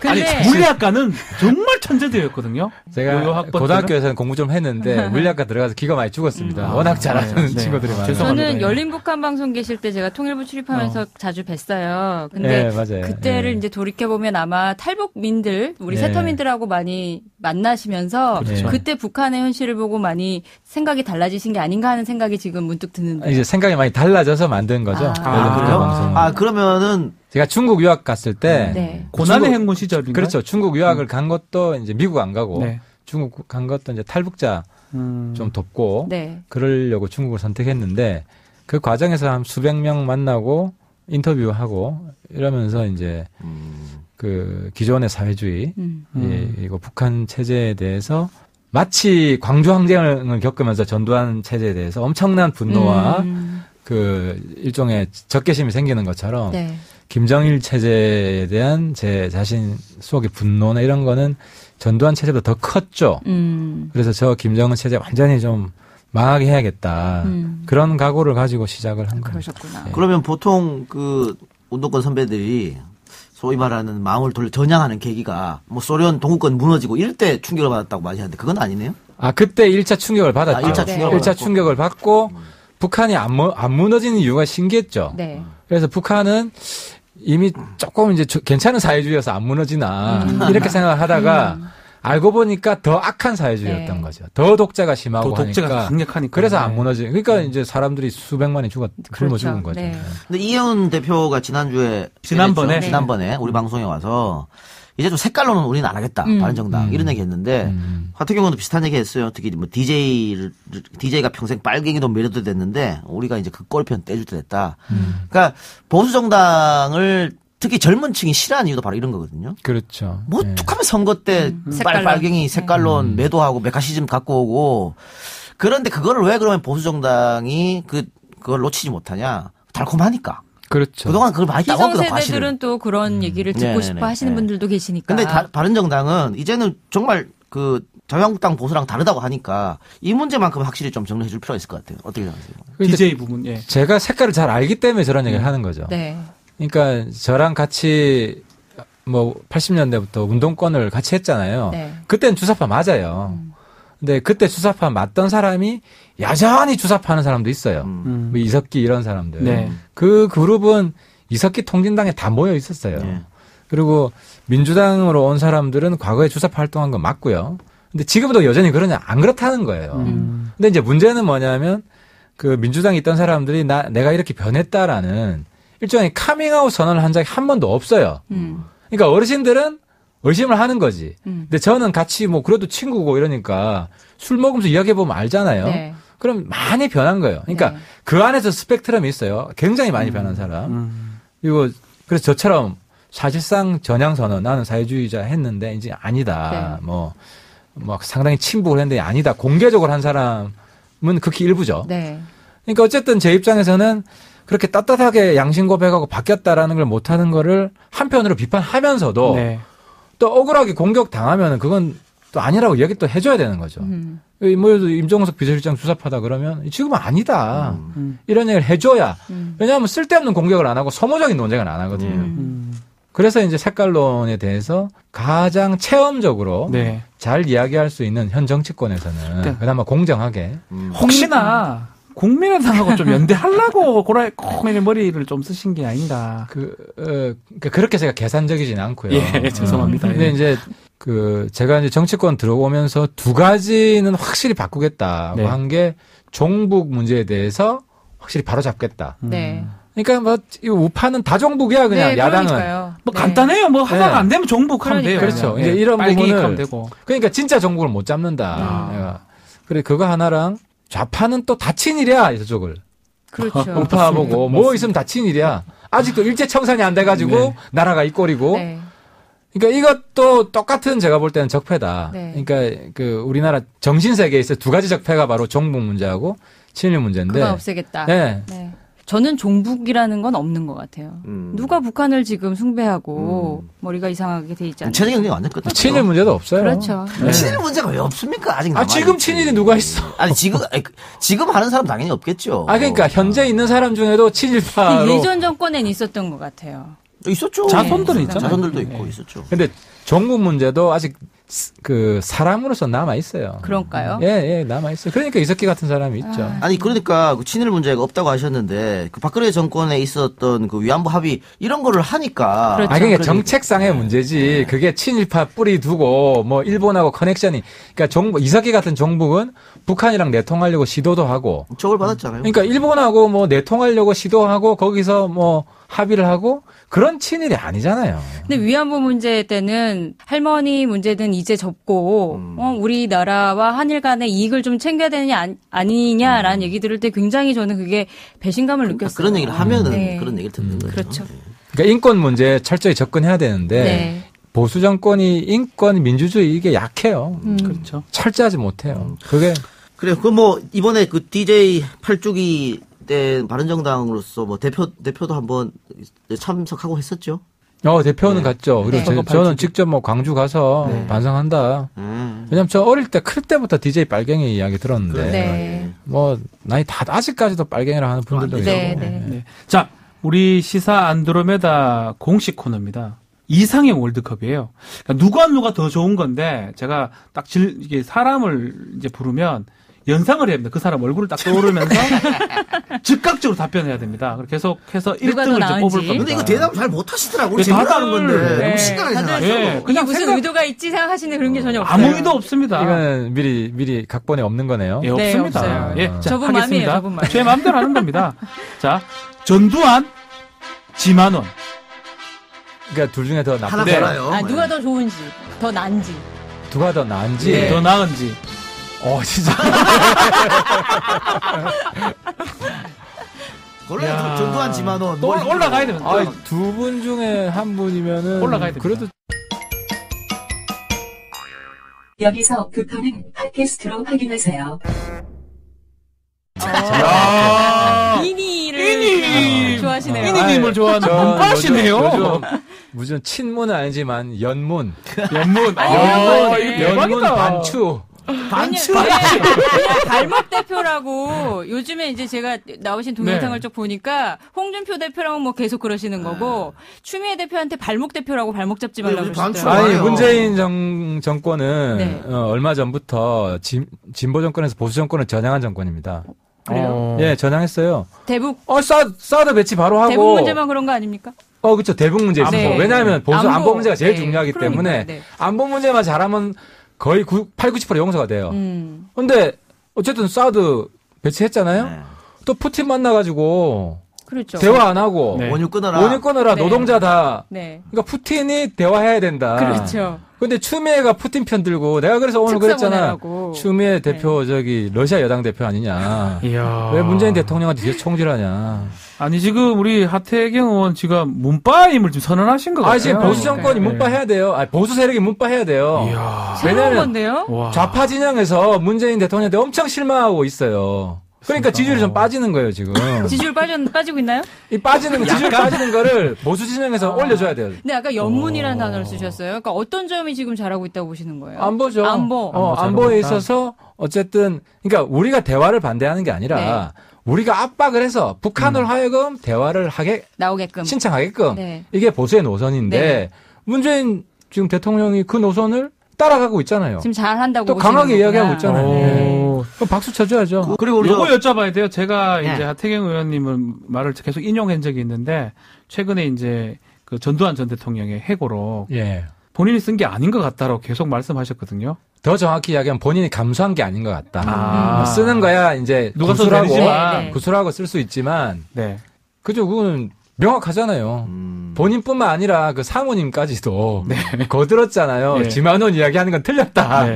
[SPEAKER 5] 근데
[SPEAKER 4] 물리학과는 정말 천재들이었거든요.
[SPEAKER 8] 제가
[SPEAKER 4] 학번
[SPEAKER 8] 고등학교에서는 공부 좀 했는데 물리학과 들어가서 기가 많이 죽었습니다. 워낙 잘하는 친구들이 많아요.
[SPEAKER 5] 저는 열린 북한 방송 계실 때 제가 통일부 출입하면서 자주 뵀어요. 근데
[SPEAKER 8] 맞아요.
[SPEAKER 5] 그때를 이제 돌이켜보면 아마 탈북민들, 우리 세터민들하고 많이 만나시면서 그때 북한의 현실을 보고 많이 생각이 달라지신 게 아닌가 하는 생각이 지금 문득 드는데.
[SPEAKER 8] 이제 생각이 많이 달라져서 만든 거죠. 열린 북한 방송.
[SPEAKER 3] 그러면은
[SPEAKER 8] 제가 중국 유학 갔을 때
[SPEAKER 4] 고난의 행군 시절인가요?
[SPEAKER 8] 그렇죠. 중국 유학을 간 것도 이제 미국 안 가고 중국 간 것도 이제 탈북자 좀 돕고 그러려고 중국을 선택했는데 그 과정에서 한 수백 명 만나고 인터뷰하고 이러면서 이제 그 기존의 사회주의 이거 북한 체제에 대해서 마치 광주 항쟁을 겪으면서 전두환 체제에 대해서 엄청난 분노와 그 일종의 적개심이 생기는 것처럼 김정일 체제에 대한 제 자신 속의 분노나 이런 거는 전두환 체제보다 더 컸죠. 그래서 저 김정은 체제 완전히 좀 망하게 해야겠다. 그런 각오를 가지고 시작을 한 거예요.
[SPEAKER 5] 그러셨구나.
[SPEAKER 3] 그러면 보통 그 운동권 선배들이 소위 말하는 마음을 전향하는 계기가 뭐 소련 동구권 무너지고 이럴 때 충격을 받았다고 많이 하는데 그건 아니네요?
[SPEAKER 8] 그때 1차 충격을 받았죠.
[SPEAKER 3] 1차
[SPEAKER 8] 충격을 받고 북한이 안 무너지는 이유가 신기했죠. 그래서 북한은 이미 조금 이제 괜찮은 사회주의여서 안 무너지나 이렇게 생각을 하다가 알고 보니까 더 악한 사회주의였던 거죠. 더 독재가 심하고
[SPEAKER 4] 독재가 강력하니까.
[SPEAKER 8] 그래서 안 무너지. 그러니까 이제 사람들이 수백만이 굶어 죽은 거죠.
[SPEAKER 3] 근데 이혜훈 대표가 지난번에 우리 방송에 와서 이제 좀 색깔로는 우리는 안 하겠다. 바른정당 이런 얘기 했는데 화투경우도 비슷한 얘기 했어요. 특히 뭐 DJ가 평생 빨갱이도 매료도 됐는데 우리가 이제 그 꼴편 떼줄 때 됐다. 그러니까 보수 정당을 특히 젊은 층이 싫어하는 이유도 바로 이런 거거든요.
[SPEAKER 8] 그렇죠.
[SPEAKER 3] 뭐 툭하면 선거 때 빨갱이 색깔론 매도하고 메카시즘 갖고 오고 그런데 그거를 왜 그러면 보수 정당이 그걸 놓치지 못하냐? 달콤하니까.
[SPEAKER 8] 그렇죠.
[SPEAKER 3] 그동안 그걸 많이 따왔거든, 사실은.
[SPEAKER 5] 기성세대들은 또 그런 얘기를 듣고 싶어 하시는 분들도 계시니까.
[SPEAKER 3] 근데 바른정당은 이제는 정말 그 자유한국당 보수랑 다르다고 하니까 이 문제만큼 확실히 좀 정리해 줄 필요가 있을 것 같아요. 어떻게 생각하세요?
[SPEAKER 4] DJ 부분,
[SPEAKER 8] 제가 색깔을 잘 알기 때문에 저런 얘기를 하는 거죠. 그러니까 저랑 같이 뭐 80년대부터 운동권을 같이 했잖아요. 그때는 주사파 맞아요. 근데 그때 주사파 맞던 사람이 여전히 주사파하는 사람도 있어요. 뭐 이석기 이런 사람들. 그 그룹은 이석기 통진당에 다 모여 있었어요. 그리고 민주당으로 온 사람들은 과거에 주사파 활동한 건 맞고요. 근데 지금도 여전히 그러냐? 안 그렇다는 거예요. 근데 이제 문제는 뭐냐면 그 민주당에 있던 사람들이 내가 이렇게 변했다라는 일종의 카밍아웃 선언을 한 적이 한 번도 없어요. 그러니까 어르신들은 의심을 하는 거지. 근데 저는 같이 뭐 그래도 친구고 이러니까 술 먹으면서 이야기해보면 알잖아요. 그럼 많이 변한 거예요. 그러니까 그 안에서 스펙트럼이 있어요. 굉장히 많이 변한 사람. 그리고 그래서 저처럼 사실상 전향선언 나는 사회주의자 했는데 이제 아니다. 뭐 상당히 친북을 했는데 아니다. 공개적으로 한 사람은 극히 일부죠. 그러니까 어쨌든 제 입장에서는 그렇게 떳떳하게 양심 고백하고 바뀌었다라는 걸 못하는 거를 한편으로 비판하면서도 또 억울하게 공격당하면 그건 또 아니라고 이야기 또 해줘야 되는 거죠. 뭐 임종석 비서실장 주사파다 그러면 지금은 아니다. 이런 얘기를 해줘야. 왜냐하면 쓸데없는 공격을 안 하고 소모적인 논쟁을 안 하거든요. 그래서 이제 색깔론에 대해서 가장 체험적으로 잘 이야기할 수 있는 현 정치권에서는 그나마 공정하게.
[SPEAKER 4] 혹시나 국민의당하고 좀 연대하려고 고라니 머리를 좀 쓰신 게 아닌가.
[SPEAKER 8] 그렇게 제가 계산적이진 않고요.
[SPEAKER 4] 죄송합니다.
[SPEAKER 8] 근데 이제 제가 이제 정치권 들어오면서 두 가지는 확실히 바꾸겠다고 한 게 종북 문제에 대해서 확실히 바로잡겠다. 그러니까 뭐 이 우파는 다 종북이야 그냥 야당은.
[SPEAKER 4] 뭐 간단해요. 뭐 하다가 안 되면 종북하면 돼요.
[SPEAKER 8] 그렇죠. 이제 이런 부분을 되고. 그러니까 진짜 종북을 못 잡는다. 그래 그거 하나랑 좌파는 또 다 친일이야 저쪽을.
[SPEAKER 5] 그렇죠.
[SPEAKER 8] 우파 보고 뭐 있으면 다 친일이야. 아직도 일제 청산이 안 돼가지고 나라가 이 꼴이고. 그러니까 이것도 똑같은 제가 볼 때는 적폐다. 그러니까 그 우리나라 정신 세계에 있어 두 가지 적폐가 바로 종북 문제하고 친일 문제인데.
[SPEAKER 5] 그거 없애겠다. 저는 종북이라는 건 없는 것 같아요. 누가 북한을 지금 숭배하고 머리가 이상하게 돼 있지 않나요?
[SPEAKER 3] 체제 경쟁 완전 끝났죠.
[SPEAKER 8] 친일 문제도 없어요.
[SPEAKER 5] 그렇죠.
[SPEAKER 3] 친일 문제가 왜 없습니까? 아직 남아.
[SPEAKER 8] 지금 친일이 누가 있어?
[SPEAKER 3] 아니 지금 하는 사람 당연히 없겠죠.
[SPEAKER 8] 그러니까 현재 있는 사람 중에도 친일파로.
[SPEAKER 5] 예전 정권엔 있었던 것 같아요.
[SPEAKER 3] 있었죠.
[SPEAKER 4] 자손들은 있잖아요.
[SPEAKER 3] 자손들도 있고 있었죠.
[SPEAKER 8] 근데 종북 문제도 아직 그 사람으로서 남아 있어요.
[SPEAKER 5] 그런가요?
[SPEAKER 8] 예, 남아 있어요. 그러니까 이석기 같은 사람이 있죠.
[SPEAKER 3] 아니 그러니까 그 친일 문제가 없다고 하셨는데 그 박근혜 정권에 있었던 그 위안부 합의 이런 거를 하니까.
[SPEAKER 5] 그렇죠.
[SPEAKER 8] 그러니까 정책상의 문제지. 그게 친일파 뿌리 두고 뭐 일본하고 커넥션이. 그러니까 이석기 같은 종북은 북한이랑 내통하려고 시도도 하고.
[SPEAKER 3] 처벌 받았잖아요.
[SPEAKER 8] 그러니까 일본하고 뭐 내통하려고 시도하고 거기서 뭐 합의를 하고 그런 친일이 아니잖아요.
[SPEAKER 5] 근데 위안부 문제 때는 할머니 문제는 이제 접고 우리나라와 한일 간의 이익을 좀 챙겨야 되느냐 아니냐라는 얘기 들을 때 굉장히 저는 그게 배신감을 느꼈어요.
[SPEAKER 3] 그런 얘기를 하면은 그런 얘기를 듣는 거죠.
[SPEAKER 5] 그렇죠.
[SPEAKER 8] 그러니까 인권 문제에 철저히 접근해야 되는데 보수 정권이 인권 민주주의 이게 약해요.
[SPEAKER 4] 그렇죠.
[SPEAKER 8] 철저하지 못해요. 그게
[SPEAKER 3] 그래. 그 뭐 이번에 그 DJ 8주기 때 바른정당으로서 뭐 대표도 한번 참석하고 했었죠.
[SPEAKER 8] 대표는 갔죠. 그리고 저는 직접 뭐 광주 가서 반성한다. 왜냐면 저 어릴 때 클 때부터 DJ 빨갱이 이야기 들었는데 뭐 나이 다 아직까지도 빨갱이라 하는 분들도 있고.
[SPEAKER 4] 네. 자, 우리 시사 안드로메다 공식 코너입니다. 이상형 월드컵이에요. 그러니까 누가 더 좋은 건데 제가 딱 이게 사람을 이제 부르면 연상을 해야 됩니다. 그 사람 얼굴을 딱 떠오르면서 즉각적으로 답변해야 됩니다. 계속해서 1등을 이제 뽑을 겁니다.
[SPEAKER 3] 근데 이거 대답 잘 못하시더라고요. 재미로 하는 건데. 너무 신나게
[SPEAKER 5] 그냥 무슨 의도가 있지 생각하시는 그런 게 전혀 없어요.
[SPEAKER 4] 아무 의도 없습니다.
[SPEAKER 8] 이거는 미리 각본에 없는 거네요.
[SPEAKER 4] 예, 없습니다.
[SPEAKER 5] 없어요.
[SPEAKER 4] 예, 자,
[SPEAKER 5] 저분
[SPEAKER 4] 하겠습니다.
[SPEAKER 5] 마음이에요.
[SPEAKER 4] 제 마음대로 하는 겁니다. 자, 전두환, 지만원.
[SPEAKER 8] 그러니까 둘 중에 더
[SPEAKER 3] 하나
[SPEAKER 8] 나쁜데.
[SPEAKER 3] 골라요.
[SPEAKER 5] 누가 더 좋은지, 더 나은지.
[SPEAKER 8] 누가 더 나은지.
[SPEAKER 4] 더 나은지.
[SPEAKER 8] 진짜.
[SPEAKER 3] 골라요. 전두환 지만원.
[SPEAKER 4] 또 올라가야 됩니다.
[SPEAKER 8] 두 분 중에 한 분이면은
[SPEAKER 4] 올라가야 됩니다.
[SPEAKER 8] 그래도
[SPEAKER 9] 여기서 북한은 팟캐스트로 확인하세요.
[SPEAKER 5] 이니를 좋아하시네요.
[SPEAKER 4] 이니님을 좋아하는 문파시네요.
[SPEAKER 8] 요즘 무슨 친문은 아니지만 연문.
[SPEAKER 4] 연문.
[SPEAKER 8] 연문 반추.
[SPEAKER 5] 그냥 발목 대표라고 요즘에 이제 제가 나오신 동영상을 쭉 보니까 홍준표 대표랑 뭐 계속 그러시는 거고 추미애 대표한테 발목 대표라고 발목 잡지 말라고 그러시더라고요.
[SPEAKER 8] 문재인 정권은 얼마 전부터 진보 정권에서 보수 정권을 전향한 정권입니다.
[SPEAKER 5] 그래요?
[SPEAKER 8] 예, 전향했어요.
[SPEAKER 5] 대북.
[SPEAKER 8] 사드 배치 바로 하고.
[SPEAKER 5] 대북 문제만 그런 거 아닙니까?
[SPEAKER 8] 그렇죠. 대북 문제 있어서. 왜냐하면 안보 문제가 제일 중요하기 때문에
[SPEAKER 5] 네.
[SPEAKER 8] 안보 문제만 잘하면 거의 80-90% 용서가 돼요. 근데 어쨌든 사드 배치했잖아요. 또 푸틴 만나가지고
[SPEAKER 5] 그렇죠.
[SPEAKER 8] 대화 안 하고
[SPEAKER 3] 원유 끊어라.
[SPEAKER 8] 노동자 다. 그러니까 푸틴이 대화해야 된다.
[SPEAKER 5] 그렇죠.
[SPEAKER 8] 근데 추미애가 푸틴 편 들고 내가 그래서 오늘 그랬잖아. 추미애 대표 러시아 여당 대표 아니냐. 왜 문재인 대통령한테 뒤에서 총질하냐.
[SPEAKER 4] 아니 지금 우리 하태경 의원 지금 문파임을 좀 선언하신 것 같아요.
[SPEAKER 8] 지금 보수 정권이 문파 해야 돼요. 보수 세력이 문파 해야 돼요.
[SPEAKER 5] 새로운 건데요?
[SPEAKER 8] 좌파 진영에서 문재인 대통령한테 엄청 실망하고 있어요. 그러니까 지지율이 좀 빠지는 거예요, 지금.
[SPEAKER 5] 지지율 빠지고 있나요?
[SPEAKER 8] 지지율 빠지는 거를 보수 진영에서 올려줘야 돼요.
[SPEAKER 5] 근데 아까 연문이라는 단어를 쓰셨어요. 그러니까 어떤 점이 지금 잘하고 있다고 보시는 거예요?
[SPEAKER 8] 안보죠.
[SPEAKER 5] 안보.
[SPEAKER 8] 안보에 있어서 어쨌든, 그러니까 우리가 대화를 반대하는 게 아니라 우리가 압박을 해서 북한을 하여금 대화를
[SPEAKER 5] 나오게끔.
[SPEAKER 8] 신청하게끔. 이게 보수의 노선인데 문재인 지금 대통령이 그 노선을 따라가고 있잖아요.
[SPEAKER 5] 지금 잘한다고
[SPEAKER 8] 또 강하게 이야기하고 있잖아요. 그럼 박수 쳐줘야죠.
[SPEAKER 4] 그리고 요거 여쭤봐야 돼요. 제가 이제 하태경 의원님을 말을 계속 인용한 적이 있는데 최근에 이제 그 전두환 전 대통령의 해고로 본인이 쓴 게 아닌 것 같다라고 계속 말씀하셨거든요.
[SPEAKER 8] 더 정확히 이야기하면 본인이 감수한 게 아닌 것 같다. 쓰는 거야 이제
[SPEAKER 4] 누가
[SPEAKER 8] 구술하고 쓸 수 있지만 그죠? 그거는 명확하잖아요. 본인뿐만 아니라 그 사모님까지도 거들었잖아요. 지만원 이야기하는 건 틀렸다.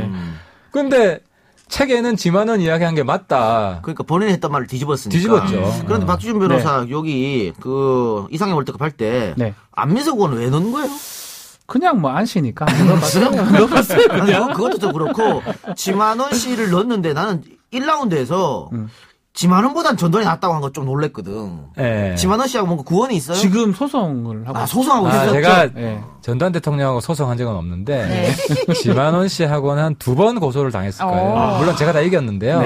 [SPEAKER 8] 근데 책에는 지만원 이야기한 게 맞다.
[SPEAKER 3] 그러니까 본인이 했던 말을 뒤집었으니까.
[SPEAKER 8] 뒤집었죠.
[SPEAKER 3] 그런데 박지준 변호사 여기 그 이상형 월드컵 할 때 안민석 의원은 왜 넣는 거예요?
[SPEAKER 4] 그냥 뭐 안시니까 넣어봤어요.
[SPEAKER 3] 그냥 그것도 좀 그렇고 지만원 씨를 넣었는데 나는 1라운드에서 지만원보단 전두환이 낫다고 한 거 좀 놀랬거든. 지만원 씨하고 뭔가 구원이 있어요?
[SPEAKER 4] 지금 소송을 하고
[SPEAKER 3] 소송하고 있었죠.
[SPEAKER 8] 제가 전두환 대통령하고 소송한 적은 없는데 지만원 씨하고는 한 2번 고소를 당했을 거예요. 물론 제가 다 이겼는데요.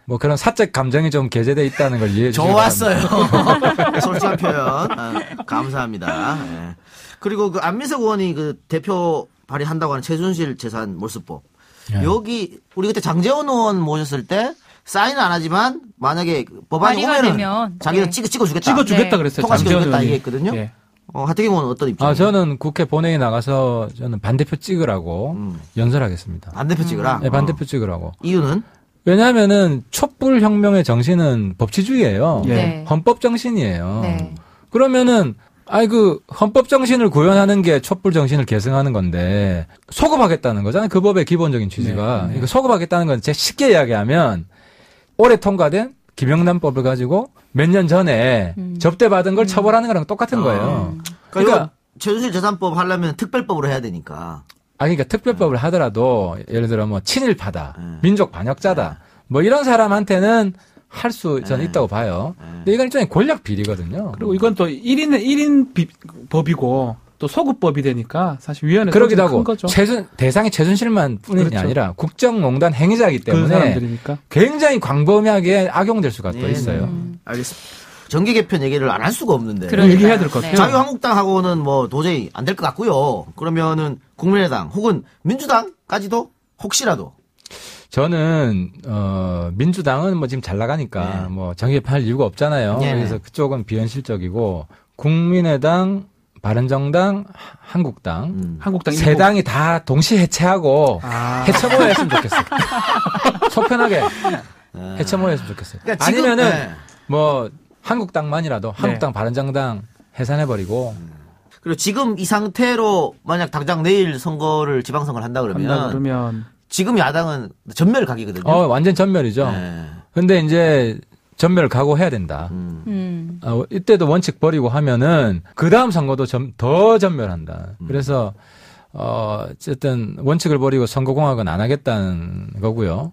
[SPEAKER 8] 뭐 그런 사적 감정이 좀 게재돼 있다는 걸 이해해 주시기
[SPEAKER 3] 좋았어요.
[SPEAKER 8] 바랍니다.
[SPEAKER 3] 솔직한 표현. 감사합니다. 예. 그리고 그 안민석 의원이 그 대표 발의한다고 하는 최순실 재산 몰수법.
[SPEAKER 8] 예.
[SPEAKER 3] 여기 우리 그때 장재원 의원 모셨을 때 사인은 안 하지만 만약에 법안이
[SPEAKER 5] 발의가
[SPEAKER 3] 오면은
[SPEAKER 5] 되면,
[SPEAKER 3] 자기가
[SPEAKER 5] 네.
[SPEAKER 3] 찍어주겠다.
[SPEAKER 4] 찍어주겠다
[SPEAKER 3] 네.
[SPEAKER 4] 그랬어요.
[SPEAKER 3] 통과시켜주겠다
[SPEAKER 4] 장재원
[SPEAKER 3] 이게
[SPEAKER 4] 의원이.
[SPEAKER 3] 했거든요.
[SPEAKER 4] 예.
[SPEAKER 3] 하태경 의원은 어떤 입장이에요?
[SPEAKER 8] 저는 국회 본회의 나가서 저는 반대표 찍으라고 연설하겠습니다.
[SPEAKER 3] 반대표 찍으라?
[SPEAKER 8] 네, 반대표 찍으라고.
[SPEAKER 3] 이유는?
[SPEAKER 8] 왜냐하면은 촛불 혁명의 정신은 법치주의예요.
[SPEAKER 5] 네.
[SPEAKER 8] 헌법 정신이에요.
[SPEAKER 5] 네.
[SPEAKER 8] 그러면은 그 헌법 정신을 구현하는 게 촛불 정신을 계승하는 건데 소급하겠다는 거잖아요. 그 법의 기본적인 취지가.
[SPEAKER 4] 네.
[SPEAKER 8] 그러니까 소급하겠다는 건 제가 쉽게 이야기하면 올해 통과된 김영란법을 가지고 몇 년 전에 접대받은 걸 처벌하는 거랑 똑같은 거예요.
[SPEAKER 3] 그러니까 최순실 재산법 하려면 특별법으로 해야 되니까.
[SPEAKER 8] 그러니까 특별법을 하더라도 예를 들어 뭐 친일파다, 민족 반역자다, 뭐 이런 사람한테는 할 수 저는 있다고 봐요. 근데 이건 일종의 권력 비리거든요.
[SPEAKER 4] 그리고 이건 또 1인 법이고 또 소급법이 되니까 사실 위헌에
[SPEAKER 8] 그러기도
[SPEAKER 4] 큰
[SPEAKER 8] 하고
[SPEAKER 4] 거죠.
[SPEAKER 8] 대상이 최순실만 뿐이
[SPEAKER 4] 그렇죠.
[SPEAKER 8] 아니라 국정농단 행위자이기
[SPEAKER 4] 그
[SPEAKER 8] 때문에
[SPEAKER 4] 사람들이니까.
[SPEAKER 8] 굉장히 광범위하게 악용될 수가 또 있어요.
[SPEAKER 3] 알겠습니다. 정계 개편 얘기를 안 할 수가 없는데.
[SPEAKER 4] 그런 얘기해야 될 것 같아요.
[SPEAKER 3] 자유한국당하고는 뭐 도저히 안 될 것 같고요. 그러면은 국민의당 혹은 민주당까지도 혹시라도.
[SPEAKER 8] 저는 민주당은 뭐 지금 잘 나가니까 뭐 정계 개편할 이유가 없잖아요.
[SPEAKER 3] 네.
[SPEAKER 8] 그래서 그쪽은 비현실적이고 국민의당, 바른정당, 한국당,
[SPEAKER 4] 한국당
[SPEAKER 8] 세
[SPEAKER 4] 일부.
[SPEAKER 8] 당이 다 동시 해체하고 해체모여 했으면 좋겠어요. 속편하게 해체모여 했으면 좋겠어요.
[SPEAKER 3] 그러니까 지금,
[SPEAKER 8] 아니면은 뭐 한국당만이라도 한국당, 바른정당 해산해버리고.
[SPEAKER 3] 그리고 지금 이 상태로 만약 당장 내일 선거를 지방선거를 한다 그러면 지금 야당은 전멸 각이거든요.
[SPEAKER 8] 완전 전멸이죠. 근데 이제 전멸 각오해야 된다. 이때도 원칙 버리고 하면은 그 다음 선거도 더 전멸한다. 그래서 어쨌든 원칙을 버리고 선거공학은 안 하겠다는 거고요.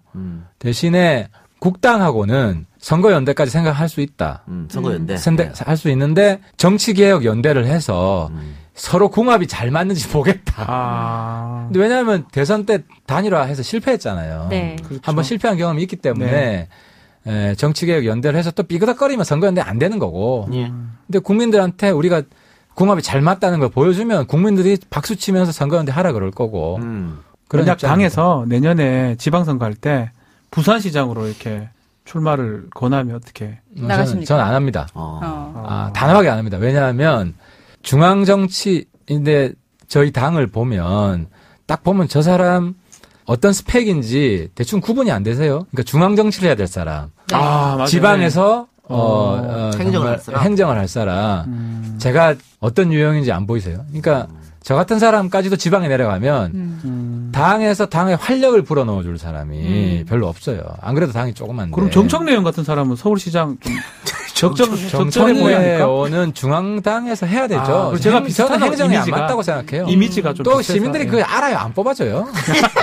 [SPEAKER 8] 대신에 국당하고는 선거연대까지 생각할 수 있다.
[SPEAKER 3] 선거연대.
[SPEAKER 8] 할 수 있는데 정치개혁 연대를 해서 서로 궁합이 잘 맞는지 보겠다. 근데 왜냐하면 대선 때 단일화해서 실패했잖아요.
[SPEAKER 5] 네.
[SPEAKER 4] 그렇죠.
[SPEAKER 8] 한번 실패한 경험이 있기 때문에 정치개혁 연대를 해서 또 삐그덕거리면 선거연대 안 되는 거고. 근데 국민들한테 우리가 궁합이 잘 맞다는 걸 보여주면 국민들이 박수 치면서 선거연대 하라 그럴 거고. 그런
[SPEAKER 4] 만약 당에서 내년에 지방선거 할 때 부산시장으로 이렇게 출마를 권하면 어떻게
[SPEAKER 5] 나가십니까?
[SPEAKER 8] 저는 안 합니다. 단호하게 안 합니다. 왜냐하면 중앙정치인데 저희 당을 보면 딱 보면 저 사람 어떤 스펙인지 대충 구분이 안 되세요. 그러니까 중앙정치를 해야 될 사람.
[SPEAKER 5] 네.
[SPEAKER 4] 맞아요.
[SPEAKER 8] 지방에서
[SPEAKER 3] 행정을 할
[SPEAKER 8] 사람. 제가 어떤 유형인지 안 보이세요. 그러니까 저 같은 사람까지도 지방에 내려가면 당에서 당에 활력을 불어넣어 줄 사람이 별로 없어요. 안 그래도 당이 조그만데.
[SPEAKER 4] 그럼 정청래 의원 같은 사람은 서울시장 좀 적절해 보여야 합니까?
[SPEAKER 8] 정청래는 중앙당에서 해야 되죠.
[SPEAKER 4] 그리고 제가
[SPEAKER 8] 저는
[SPEAKER 4] 비슷하다고
[SPEAKER 8] 행정이 안
[SPEAKER 4] 이미지가,
[SPEAKER 8] 맞다고 생각해요.
[SPEAKER 4] 이미지가 좀
[SPEAKER 8] 또
[SPEAKER 4] 비슷해서.
[SPEAKER 8] 시민들이 그거 알아요. 안 뽑아줘요.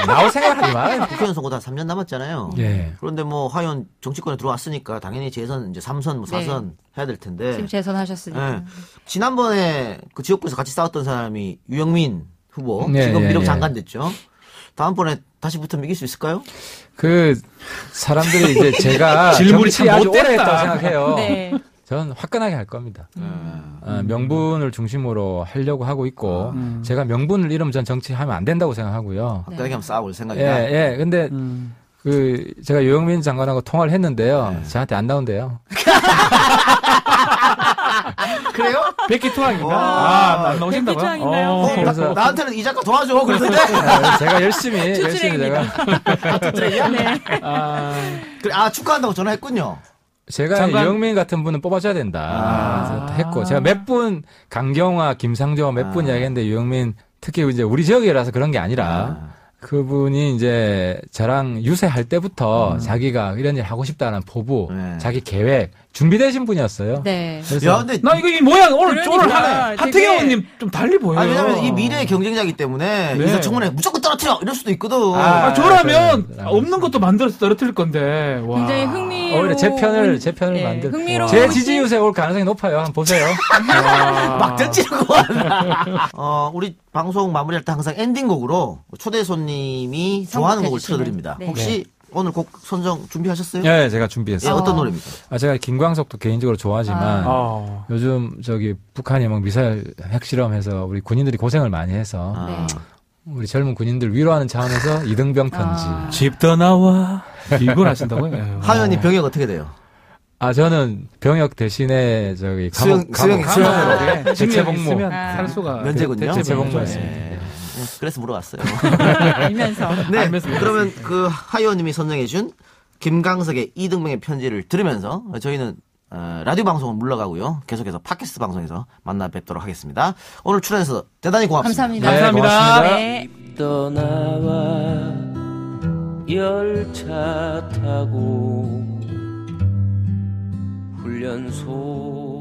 [SPEAKER 8] 나올 생각하지 말아요.
[SPEAKER 3] 국회의원 선거 다 3년 남았잖아요.
[SPEAKER 8] 예.
[SPEAKER 3] 그런데 뭐 하여간 정치권에 들어왔으니까 당연히 재선 이제 3선 뭐 4선 해야 될 텐데.
[SPEAKER 5] 지금 재선하셨으니까.
[SPEAKER 3] 지난번에 그 지역구에서 같이 싸웠던 사람이 유영민 후보
[SPEAKER 8] 예,
[SPEAKER 3] 지금
[SPEAKER 8] 예,
[SPEAKER 3] 미륵
[SPEAKER 8] 예.
[SPEAKER 3] 장관 됐죠. 다음번에 다시 붙으면 이길 수 있을까요?
[SPEAKER 8] 그 사람들이 이제 제가
[SPEAKER 4] 질문이
[SPEAKER 8] 정치
[SPEAKER 4] 참
[SPEAKER 8] 아주
[SPEAKER 4] 못됐다.
[SPEAKER 8] 오래 했다고 생각해요.
[SPEAKER 5] 네.
[SPEAKER 8] 저는 화끈하게 할 겁니다. 명분을 중심으로 하려고 하고 있고 제가 명분을 잃으면 전 정치하면 안 된다고 생각하고요.
[SPEAKER 3] 확실하게 한번 싸워볼 생각이다.
[SPEAKER 8] 예. 근데 그 제가 유영민 장관하고 통화를 했는데요. 저한테 안 나온대요.
[SPEAKER 3] 그래요?
[SPEAKER 4] 백기 투항인가? 안 나오신다고요?
[SPEAKER 5] 백기 투항인가요?
[SPEAKER 8] 그래서
[SPEAKER 3] 나한테는 이 작가 도와줘. 그러는데.
[SPEAKER 8] 제가 열심히 제가
[SPEAKER 3] 축하한다고 전화했군요.
[SPEAKER 8] 제가
[SPEAKER 4] 장관.
[SPEAKER 8] 유영민 같은 분은 뽑아줘야 된다. 그래서 했고 제가 몇 분 강경화, 김상조 몇 분 이야기했는데 유영민 특히 이제 우리 지역이라서 그런 게 아니라 그분이 이제 저랑 유세할 때부터 자기가 이런 일 하고 싶다는 포부, 자기 계획 준비되신 분이었어요.
[SPEAKER 5] 네.
[SPEAKER 8] 그래서
[SPEAKER 3] 야, 근데
[SPEAKER 4] 나 이거 이 모양 오늘
[SPEAKER 5] 그러니까
[SPEAKER 4] 하태경
[SPEAKER 5] 되게-
[SPEAKER 4] 의원님 좀 달리 보여요.
[SPEAKER 3] 왜냐면 이 미래의 경쟁자이기 때문에
[SPEAKER 4] 네.
[SPEAKER 3] 인사청문회 무조건 떨어뜨려 이럴 수도 있거든.
[SPEAKER 4] 저라면
[SPEAKER 8] 그래.
[SPEAKER 4] 없는 것도 만들어서 떨어뜨릴 건데. 와.
[SPEAKER 5] 굉장히 흥미로운.
[SPEAKER 8] 오히려 제 편을
[SPEAKER 5] 네,
[SPEAKER 8] 만들.
[SPEAKER 5] 흥미로운.
[SPEAKER 8] 제 지지 유세 올 가능성이 높아요. 한번 보세요.
[SPEAKER 3] 막 던지는 거. 우리 방송 마무리할 때 항상 엔딩곡으로 초대 손님이 좋아하는 곡을
[SPEAKER 5] 선곡해 주시는.
[SPEAKER 3] 틀어드립니다.
[SPEAKER 5] 네.
[SPEAKER 3] 혹시 오늘 곡 선정 준비하셨어요?
[SPEAKER 8] 네, 제가 준비했어요.
[SPEAKER 3] 예, 어떤 노래입니까?
[SPEAKER 8] 제가 김광석도 개인적으로 좋아하지만 요즘 저기 북한이 막 미사일 핵실험해서 우리 군인들이 고생을 많이 해서 우리 젊은 군인들 위로하는 차원에서 이등병 편지.
[SPEAKER 4] 집 떠나와. 이걸 하신다고요?
[SPEAKER 3] 하연이 병역 어떻게 돼요?
[SPEAKER 8] 저는 병역 대신에 저기
[SPEAKER 3] 수영으로
[SPEAKER 8] 대체 복무
[SPEAKER 4] 살 수가
[SPEAKER 3] 면제군요.
[SPEAKER 8] 대체 복무였습니다.
[SPEAKER 3] 그래서 물어봤어요.
[SPEAKER 5] 알면서.
[SPEAKER 3] 네.
[SPEAKER 4] 알면서
[SPEAKER 3] 그러면 그 하이원님이 선정해준 김광석의 이등병의 편지를 들으면서 저희는 라디오 방송은 물러가고요. 계속해서 팟캐스트 방송에서 만나 뵙도록 하겠습니다. 오늘 출연해서 대단히 고맙습니다.
[SPEAKER 5] 감사합니다.
[SPEAKER 4] 네, 감사합니다.
[SPEAKER 5] 네.
[SPEAKER 10] 떠나와 열차 타고 훈련소